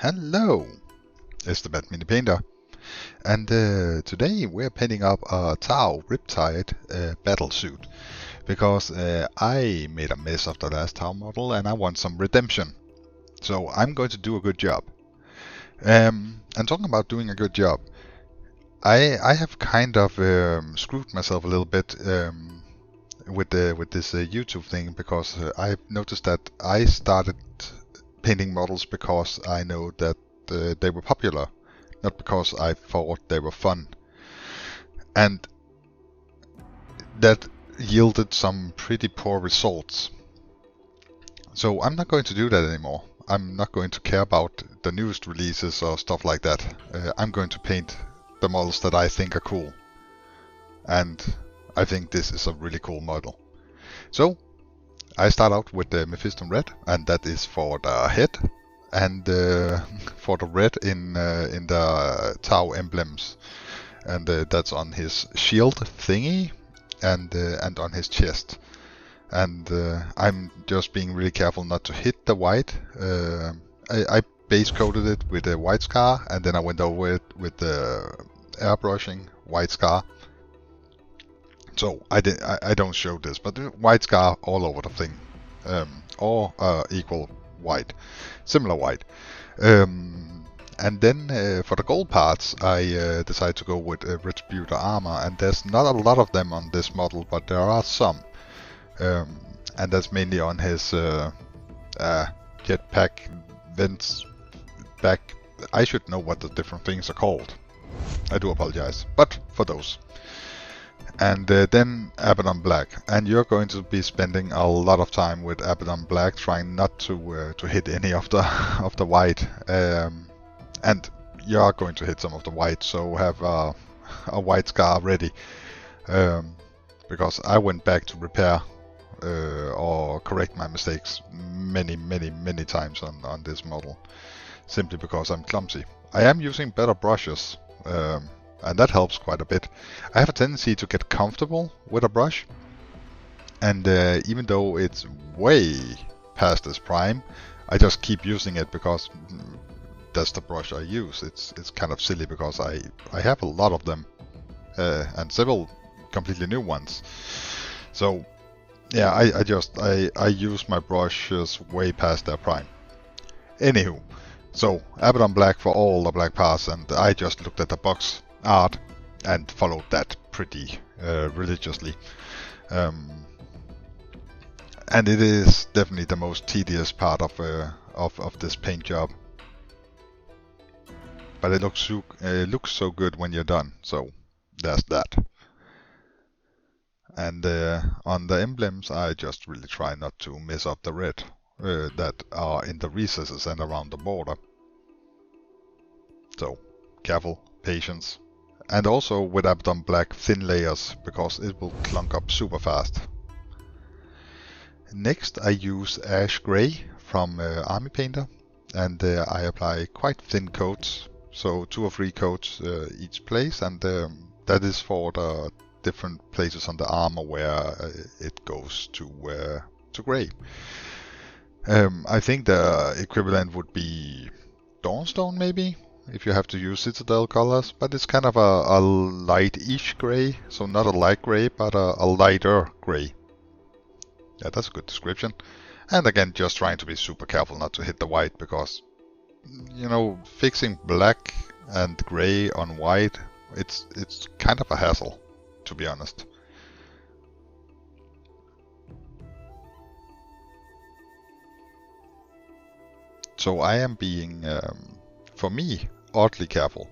Hello, it's the Bat Mini Painter, and today we're painting up a Tau Riptide Battlesuit because I made a mess of the last Tau model and I want some redemption. So I'm going to do a good job. And talking about doing a good job, I have kind of screwed myself a little bit with this YouTube thing because I've noticed that I started painting models because I know that they were popular, not because I thought they were fun. And that yielded some pretty poor results. So I'm not going to do that anymore. I'm not going to care about the newest releases or stuff like that. I'm going to paint the models that I think are cool. And I think this is a really cool model. So I start out with the Mephiston Red, and that is for the head, and for the red in the Tau emblems, and that's on his shield thingy, and on his chest. And I'm just being really careful not to hit the white. I base coated it with a white scar, and then I went over it with the airbrushing white scar. So I don't show this, but the white scar all over the thing, or equal white, similar white. And then for the gold parts, I decided to go with Retributor armor, and there's not a lot of them on this model, but there are some. And that's mainly on his jetpack vents back. I should know what the different things are called. I do apologize, but for those. And then Abaddon Black, and you're going to be spending a lot of time with Abaddon Black, trying not to hit any of the of the white, and you are going to hit some of the white, so have a white scar ready, because I went back to repair or correct my mistakes many times on this model, simply because I'm clumsy. I am using better brushes. And that helps quite a bit. I have a tendency to get comfortable with a brush, and even though it's way past its prime, I just keep using it because that's the brush I use. It's kind of silly because I have a lot of them, and several completely new ones. So yeah, I use my brushes way past their prime. Anywho, so Abaddon Black for all the black parts, and I just looked at the box art and followed that pretty religiously, and it is definitely the most tedious part of this paint job, but it looks so good when you're done, so there's that. And on the emblems, I just really try not to mess up the red that are in the recesses and around the border, so careful, patience. And also with Abaddon Black, thin layers, because it will clunk up super fast. Next I use Ash Grey from Army Painter, and I apply quite thin coats, so 2 or 3 coats each place, and that is for the different places on the armor where it goes to grey. I think the equivalent would be Dawnstone maybe, if you have to use Citadel colors, but it's kind of a light-ish grey, so not a light grey, but a lighter grey. Yeah, that's a good description. And again, just trying to be super careful not to hit the white, because, you know, fixing black and grey on white, it's kind of a hassle, to be honest. So I am being, for me, oddly careful.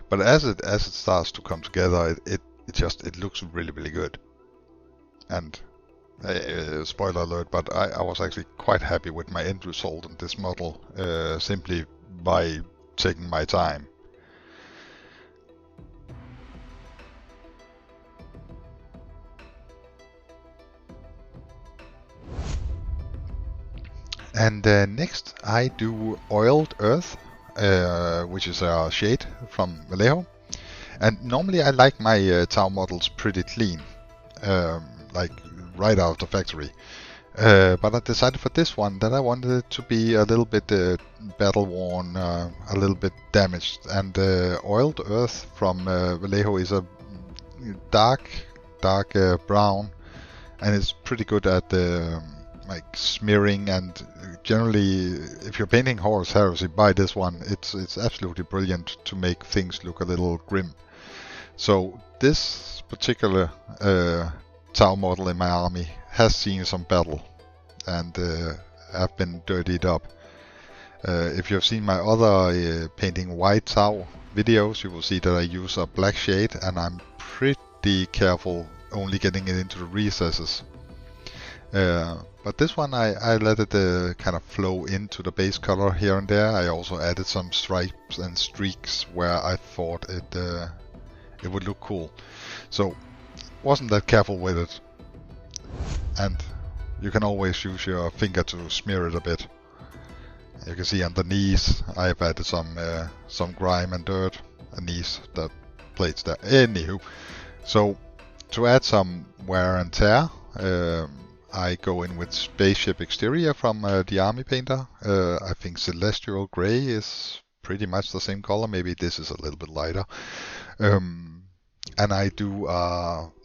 But as it starts to come together, it looks really good. And spoiler alert, but I was actually quite happy with my end result on this model, simply by taking my time. And next I do Oiled Earth, which is a shade from Vallejo. And normally I like my Tau models pretty clean, like right out of the factory. But I decided for this one that I wanted it to be a little bit battle worn, a little bit damaged, and oiled earth from Vallejo is a dark brown, and it's pretty good at like smearing, and generally if you're painting Horus Heresy, buy this one. It's absolutely brilliant to make things look a little grim. So this particular Tau model in my army has seen some battle and have been dirtied up. If you have seen my other painting white Tau videos, you will see that I use a black shade, and I'm pretty careful only getting it into the recesses. But this one I let it kind of flow into the base color here and there. I also added some stripes and streaks where I thought it would look cool. So wasn't that careful with it. And you can always use your finger to smear it a bit. You can see underneath I have added some grime and dirt underneath the plates there. Anywho, so to add some wear and tear, I go in with Spaceship Exterior from the Army Painter. I think Celestial Grey is pretty much the same color. Maybe this is a little bit lighter. And I do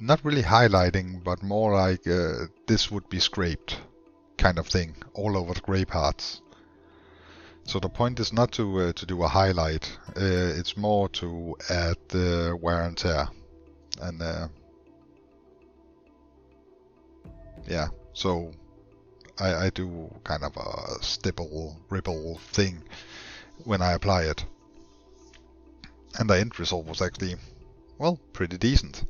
not really highlighting, but more like this would be scraped kind of thing all over the gray parts. So the point is not to do a highlight. It's more to add wear and tear. And yeah, so I do kind of a stipple, ripple thing when I apply it. And the end result was actually, well, pretty decent.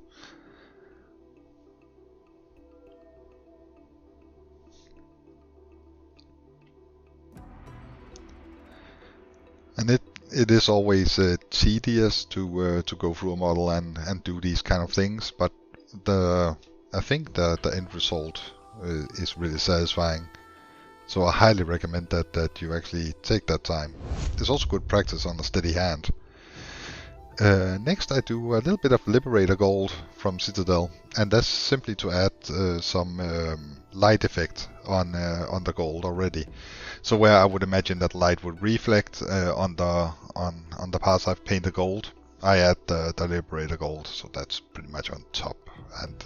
And it is always tedious to go through a model and do these kind of things, but I think the end result is really satisfying. So I highly recommend that you actually take that time. It's also good practice on a steady hand. Next I do a little bit of Liberator Gold from Citadel, and that's simply to add some light effect on the gold already. So where I would imagine that light would reflect on the parts I've painted gold, I add the Liberator Gold, so that's pretty much on top, and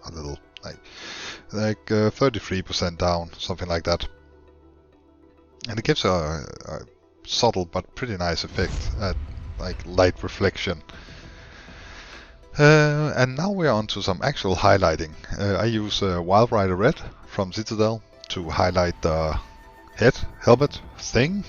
a little like 33% down, something like that. And it gives a subtle but pretty nice effect at like light reflection. And now we're on to some actual highlighting. I use Wild Rider Red from Citadel to highlight the helmet thing.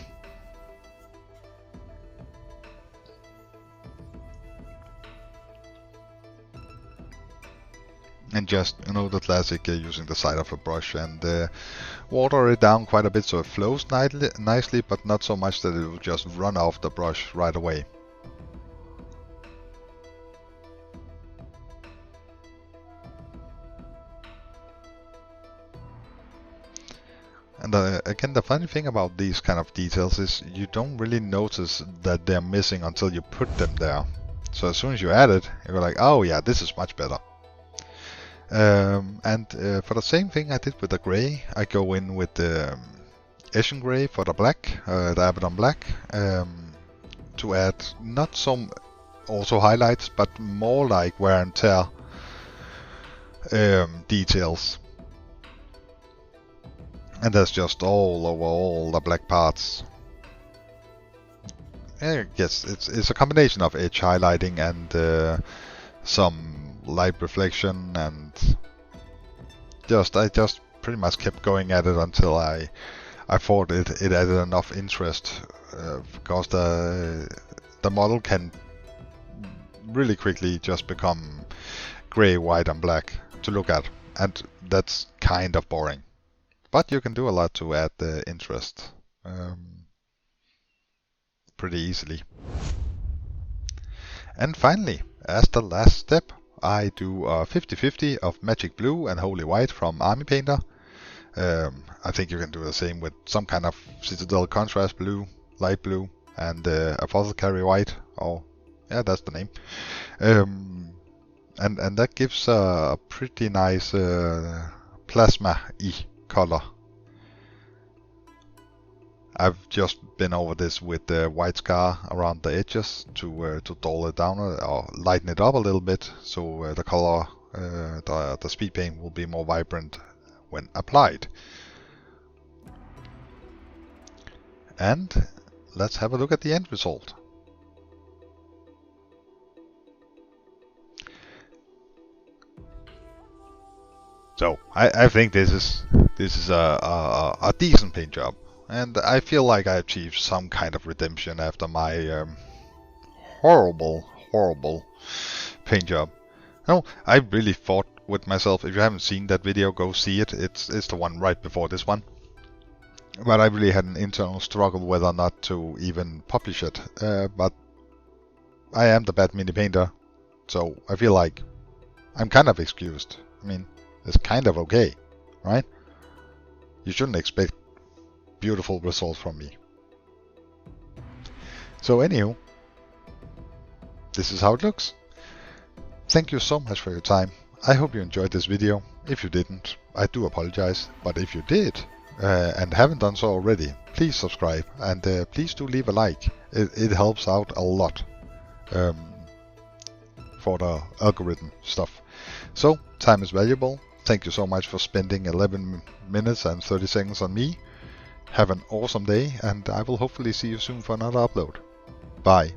And just, the classic using the side of a brush and water it down quite a bit so it flows nicely, but not so much that it will just run off the brush right away. And again, the funny thing about these kind of details is you don't really notice that they're missing until you put them there. So as soon as you add it, you're like, oh yeah, this is much better. And for the same thing I did with the gray, I go in with the Eshin Gray for the black, the Abaddon black, to add not some also highlights, but more like wear and tear details. And that's just all over all the black parts. I guess it's a combination of edge highlighting and some light reflection, and I just pretty much kept going at it until I thought it added enough interest, because the model can really quickly just become gray, white and black to look at, and that's kind of boring. But you can do a lot to add the interest pretty easily. And finally, as the last step, I do a 50-50 of Magic Blue and Holy White from Army Painter. I think you can do the same with some kind of Citadel Contrast Blue, Light Blue, and Apothecary White. Oh, yeah, that's the name. And that gives a pretty nice plasma-y color. I've just been over this with the white scar around the edges to dull it down or lighten it up a little bit, so the color, the speed paint will be more vibrant when applied. And let's have a look at the end result. So I think this is a decent paint job, and I feel like I achieved some kind of redemption after my horrible paint job. No, I really fought with myself. If you haven't seen that video, go see it. It's the one right before this one. But I really had an internal struggle whether or not to even publish it. But I am the bad mini painter, so I feel like I'm kind of excused. I mean, it's kind of okay, right? You shouldn't expect beautiful results from me. So anywho, this is how it looks. Thank you so much for your time. I hope you enjoyed this video. If you didn't, I do apologize. But if you did, and haven't done so already, please subscribe and please do leave a like. It helps out a lot for the algorithm stuff. So, time is valuable. Thank you so much for spending 11 minutes and 30 seconds on me. Have an awesome day, and I will hopefully see you soon for another upload. Bye.